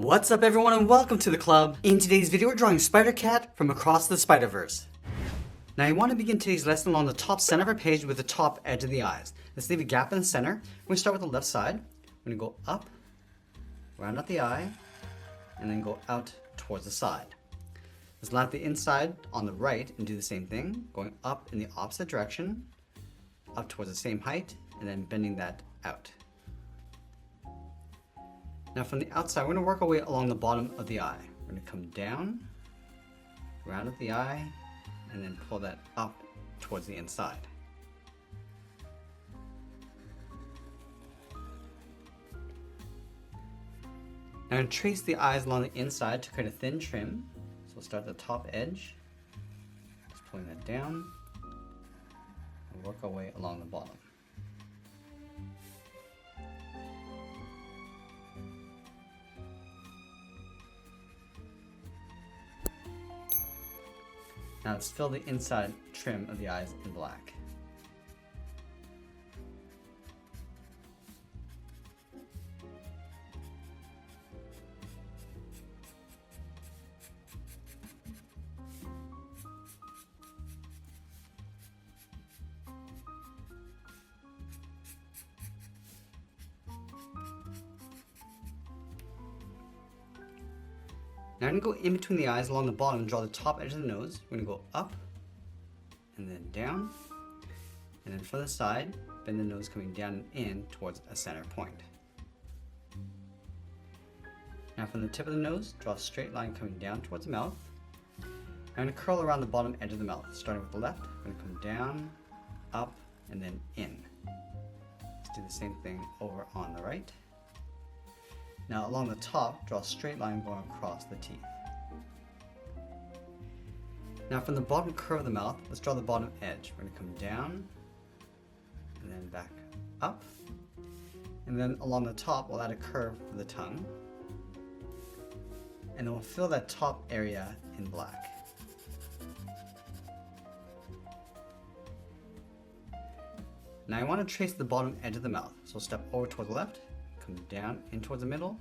What's up everyone and welcome to the club. In today's video we're drawing Spider-Cat from across the Spider-Verse. Now I want to begin today's lesson along the top center of our page with the top edge of the eyes. Let's leave a gap in the center. We're going to start with the left side. We're going to go up, round out the eye, and then go out towards the side. Let's line up the inside on the right and do the same thing, going up in the opposite direction, up towards the same height, and then bending that out. Now from the outside, we're going to work our way along the bottom of the eye. We're going to come down, round up the eye, and then pull that up towards the inside. Now I'm going to trace the eyes along the inside to create a thin trim. So we'll start at the top edge, just pulling that down, and work our way along the bottom. Now let's fill the inside trim of the eyes in black. Now I'm going to go in between the eyes along the bottom and draw the top edge of the nose. We're going to go up and then down, and then from the side, bend the nose coming down and in towards a center point. Now from the tip of the nose, draw a straight line coming down towards the mouth. I'm going to curl around the bottom edge of the mouth. Starting with the left, I'm going to come down, up, and then in. Let's do the same thing over on the right. Now along the top, draw a straight line going across the teeth. Now from the bottom curve of the mouth, let's draw the bottom edge. We're going to come down, and then back up. And then along the top, we'll add a curve for the tongue. And then we'll fill that top area in black. Now I want to trace the bottom edge of the mouth. So step over towards the left, come down in towards the middle,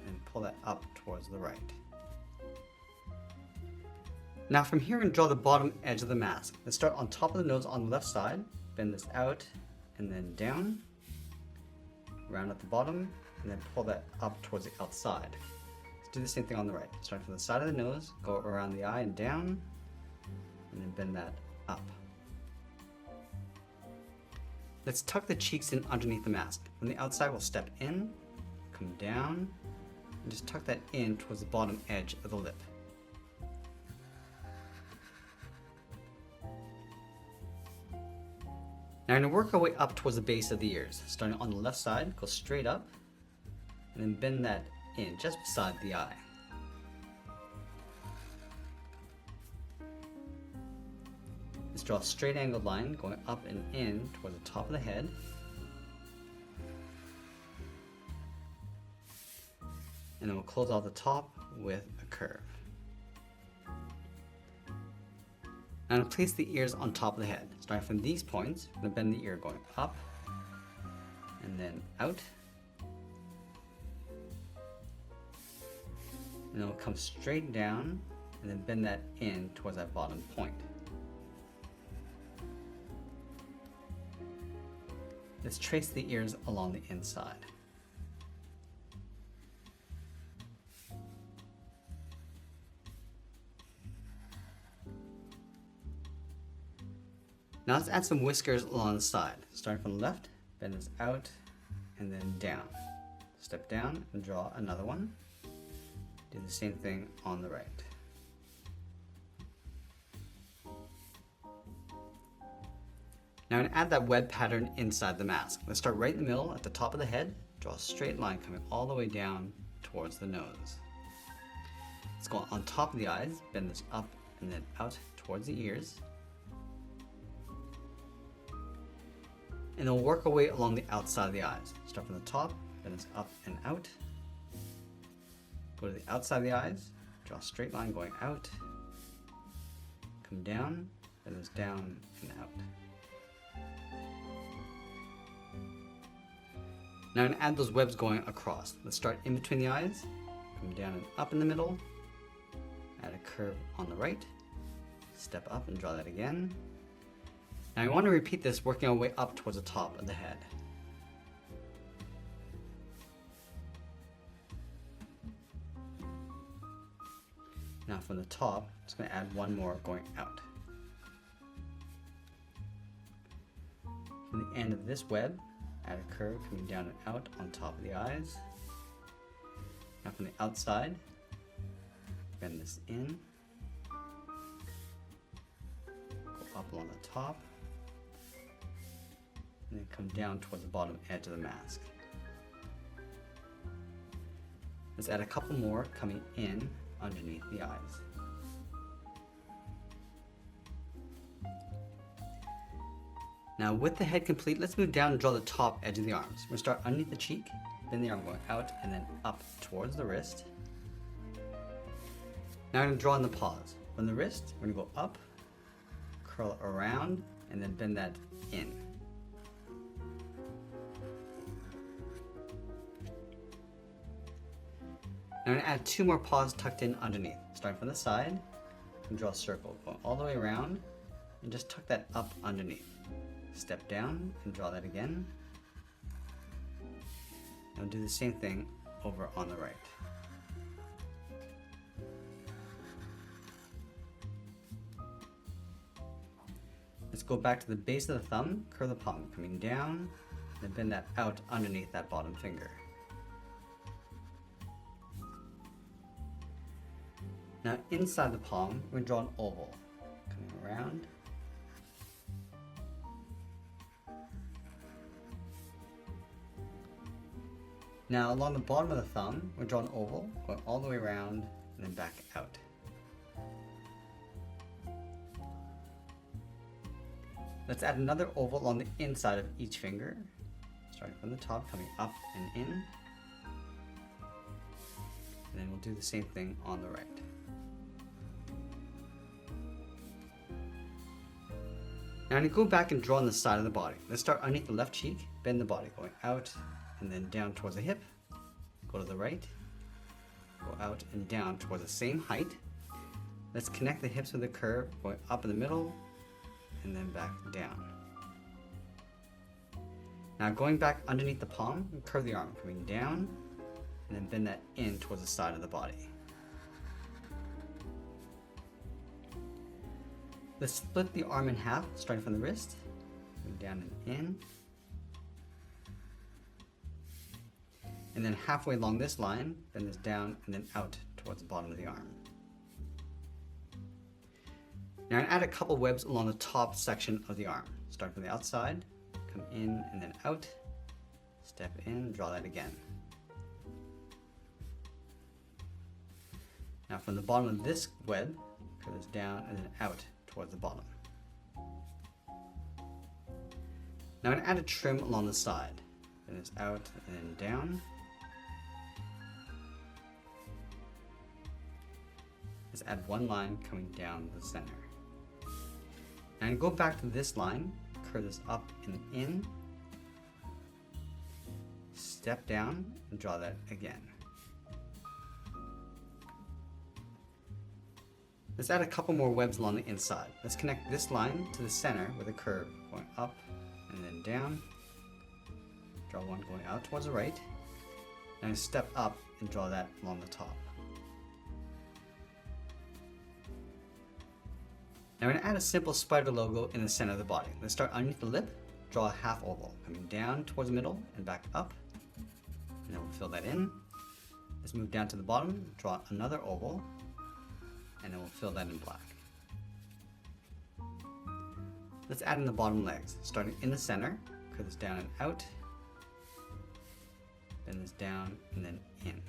and pull that up towards the right. Now from here, we're going to draw the bottom edge of the mask. Let's start on top of the nose on the left side, bend this out, and then down, round at the bottom, and then pull that up towards the outside. Let's do the same thing on the right. Start from the side of the nose, go around the eye and down, and then bend that up. Let's tuck the cheeks in underneath the mask. From the outside, we'll step in, come down, and just tuck that in towards the bottom edge of the lip. Now we're going to work our way up towards the base of the ears. Starting on the left side, go straight up, and then bend that in just beside the eye. Let's draw a straight angled line going up and in toward the top of the head. And then we'll close out the top with a curve. Now place the ears on top of the head. Starting from these points, we're going to bend the ear going up and then out. And then we'll come straight down and then bend that in towards that bottom point. Let's trace the ears along the inside. Now let's add some whiskers along the side. Starting from the left, bend this out and then down. Step down and draw another one. Do the same thing on the right. Now I'm going to add that web pattern inside the mask. Let's start right in the middle at the top of the head. Draw a straight line coming all the way down towards the nose. Let's go on top of the eyes, bend this up and then out towards the ears. And then we'll work our way along the outside of the eyes. Start from the top, bend this up and out. Go to the outside of the eyes, draw a straight line going out. Come down, bend this down and out. Now I'm going to add those webs going across. Let's start in between the eyes, come down and up in the middle, add a curve on the right, step up and draw that again. Now I want to repeat this, working our way up towards the top of the head. Now from the top, I'm just going to add one more going out. From the end of this web, add a curve coming down and out on top of the eyes. Now from the outside, bend this in, go up along the top, and then come down towards the bottom edge of the mask. Let's add a couple more coming in underneath the eyes. Now with the head complete, let's move down and draw the top edge of the arms. We're going to start underneath the cheek, bend the arm going out and then up towards the wrist. Now I'm going to draw in the paws. From the wrist, we're going to go up, curl around, and then bend that in. Now I'm going to add two more paws tucked in underneath. Starting from the side, and draw a circle, going all the way around, and just tuck that up underneath. Step down and draw that again. And do the same thing over on the right. Let's go back to the base of the thumb, curl the palm, coming down, and bend that out underneath that bottom finger. Now inside the palm, we're going to draw an oval, coming around. Now along the bottom of the thumb, we'll draw an oval, going all the way around and then back out. Let's add another oval along the inside of each finger, starting from the top, coming up and in. And then we'll do the same thing on the right. Now I'm going to go back and draw on the side of the body. Let's start underneath the left cheek, bend the body, going out and then down towards the hip, go to the right, go out and down towards the same height. Let's connect the hips with a curve, going up in the middle and then back down. Now going back underneath the palm, curve the arm, coming down and then bend that in towards the side of the body. Let's split the arm in half, starting from the wrist, going down and in. And then halfway along this line, bend this down and then out towards the bottom of the arm. Now I'm going to add a couple webs along the top section of the arm. Start from the outside, come in and then out, step in, draw that again. Now from the bottom of this web, curve this down and then out towards the bottom. Now I'm going to add a trim along the side. Bend this out and then down. Let's add one line coming down the center. And go back to this line, curve this up and in, step down and draw that again. Let's add a couple more webs along the inside. Let's connect this line to the center with a curve going up and then down. Draw one going out towards the right, and step up and draw that along the top. Now I'm going to add a simple spider logo in the center of the body. Let's start underneath the lip, draw a half oval, coming down towards the middle and back up. And then we'll fill that in. Let's move down to the bottom, draw another oval, and then we'll fill that in black. Let's add in the bottom legs, starting in the center, curve this down and out, bend this down and then in.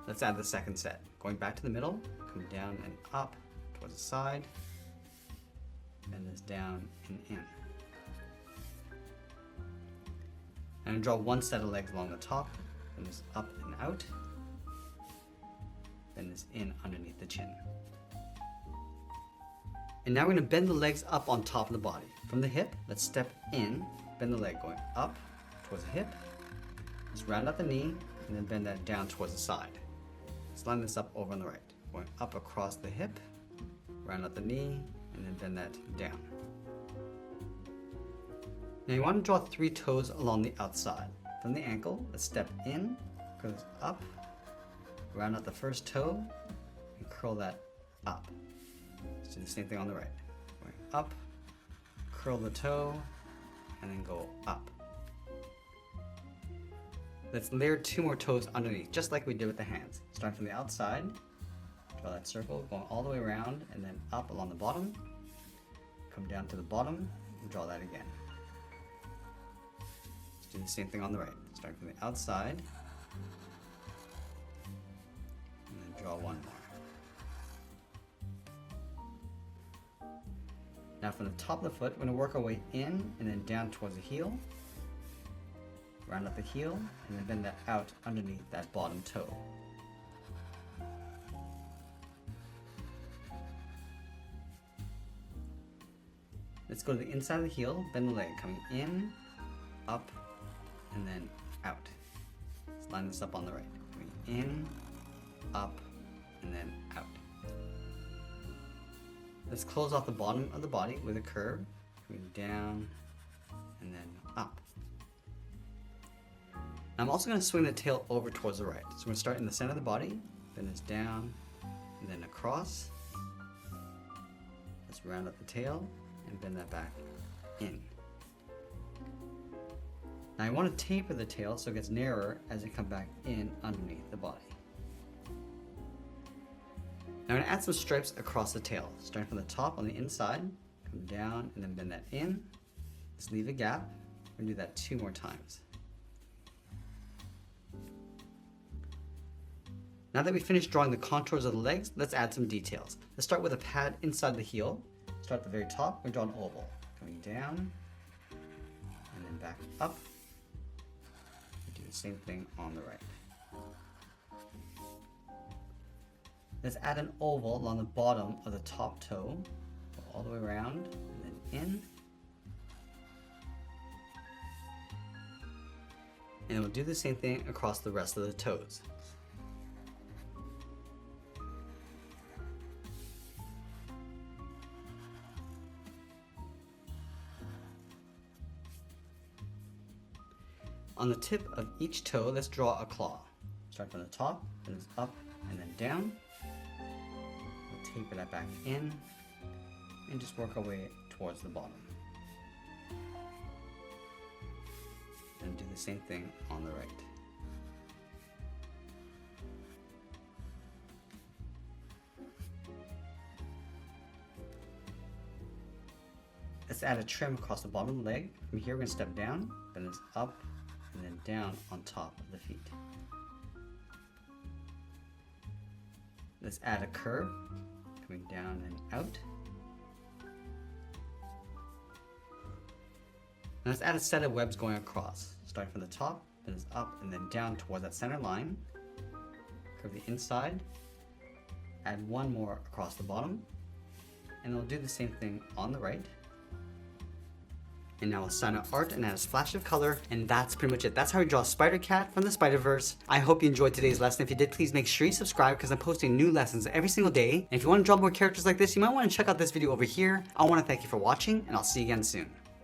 Let's add the second set, going back to the middle, come down and up, towards the side, bend this down and in. And draw one set of legs along the top, bend this up and out, bend this in underneath the chin. And now we're going to bend the legs up on top of the body. From the hip, let's step in, bend the leg going up towards the hip. Just round out the knee and then bend that down towards the side. Let's line this up over on the right. Going up across the hip, round out the knee, and then bend that down. Now you want to draw 3 toes along the outside. From the ankle, let's step in, goes up, round out the first toe, and curl that up. Let's do the same thing on the right. Going up, curl the toe, and then go up. Let's layer 2 more toes underneath, just like we did with the hands. Starting from the outside, draw that circle, going all the way around, and then up along the bottom. Come down to the bottom, and draw that again. Let's do the same thing on the right. Starting from the outside, and then draw 1 more. Now from the top of the foot, we're going to work our way in and then down towards the heel. Round up the heel, and then bend that out underneath that bottom toe. Let's go to the inside of the heel, bend the leg, coming in, up, and then out. Let's line this up on the right. Coming in, up, and then out. Let's close off the bottom of the body with a curve, coming down, and then up. I'm also going to swing the tail over towards the right. So we're going to start in the center of the body, bend this down, and then across. Let's round up the tail and bend that back in. Now I want to taper the tail so it gets narrower as it comes back in underneath the body. Now I'm going to add some stripes across the tail, starting from the top on the inside, come down and then bend that in. Just leave a gap. We're going to do that 2 more times. Now that we've finished drawing the contours of the legs, let's add some details. Let's start with a pad inside the heel. Start at the very top, we draw an oval. Coming down, and then back up. Do the same thing on the right. Let's add an oval along the bottom of the top toe. Go all the way around, and then in. And we'll do the same thing across the rest of the toes. On the tip of each toe, let's draw a claw. Start from the top, then it's up and then down. We'll taper that back in and just work our way towards the bottom. And do the same thing on the right. Let's add a trim across the bottom of the leg. From here, we're going to step down, then it's up, and then down on top of the feet. Let's add a curve, coming down and out. Now let's add a set of webs going across, starting from the top, then it's up and then down towards that center line. Curve the inside, add 1 more across the bottom, and we'll do the same thing on the right. And now we'll sign out art and add a splash of color, and that's pretty much it. That's how we draw Spider-Cat from the Spider-Verse. I hope you enjoyed today's lesson. If you did, please make sure you subscribe because I'm posting new lessons every single day. And if you want to draw more characters like this, you might want to check out this video over here. I want to thank you for watching, and I'll see you again soon.